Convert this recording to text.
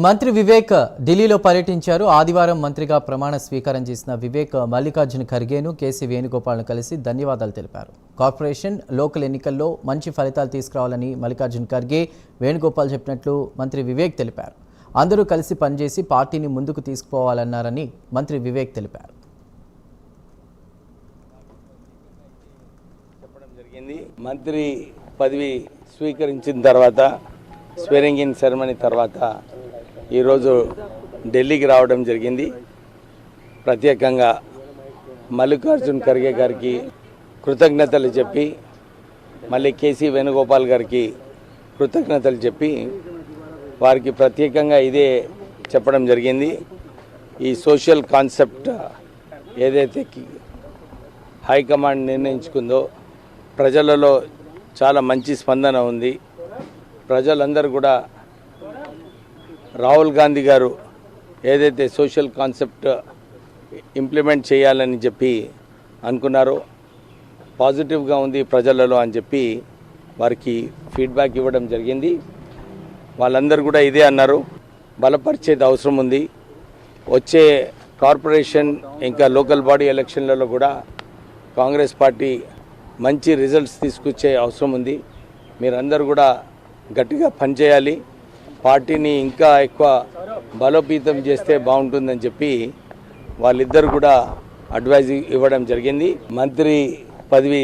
మంత్రి వివేక్ ఢిల్లీలో పర్యటించారు. ఆదివారం మంత్రిగా ప్రమాణ స్వీకారం చేసిన వివేక్ మల్లికార్జున ఖర్గేను, కేసీ వేణుగోపాల్ను కలిసి ధన్యవాదాలు తెలిపారు. కార్పొరేషన్, లోకల్ ఎన్నికల్లో మంచి ఫలితాలు తీసుకురావాలని మల్లికార్జున ఖర్గే, వేణుగోపాల్ చెప్పినట్లు మంత్రి వివేక్ తెలిపారు. అందరూ కలిసి పనిచేసి పార్టీని ముందుకు తీసుకుపోవాలన్నారని మంత్రి వివేక్ తెలిపారు. మంత్రి పదవి స్వీకరించిన తర్వాత స్వేరింగ్ ఇన్ సెరమనీ తర్వాత ఈరోజు ఢిల్లీకి రావడం జరిగింది. ప్రత్యేకంగా మల్లికార్జున ఖర్గే గారికి కృతజ్ఞతలు చెప్పి, మళ్ళీ కేసీ వేణుగోపాల్ గారికి కృతజ్ఞతలు చెప్పి వారికి ప్రత్యేకంగా ఇదే చెప్పడం జరిగింది. ఈ సోషల్ కాన్సెప్ట్ ఏదైతే హైకమాండ్ నిర్ణయించుకుందో ప్రజలలో చాలా మంచి స్పందన ఉంది. ప్రజలందరూ కూడా రాహుల్ గాంధీ గారు ఏదైతే సోషల్ కాన్సెప్ట్ ఇంప్లిమెంట్ చేయాలని చెప్పి అనుకున్నారో పాజిటివ్గా ఉంది ప్రజలలో అని చెప్పి వారికి ఫీడ్బ్యాక్ ఇవ్వడం జరిగింది. వాళ్ళందరూ కూడా ఇదే అన్నారు, బలపరిచేది అవసరం ఉంది. వచ్చే కార్పొరేషన్ ఇంకా లోకల్ బాడీ ఎలక్షన్లలో కూడా కాంగ్రెస్ పార్టీ మంచి రిజల్ట్స్ తీసుకొచ్చే అవసరం ఉంది. మీరందరూ కూడా గట్టిగా పనిచేయాలి, పార్టీని ఇంకా ఎక్కువ బలోపేతం చేస్తే బాగుంటుందని చెప్పి వాళ్ళిద్దరు కూడా అడ్వైజ్ ఇవ్వడం జరిగింది. మంత్రి పదవి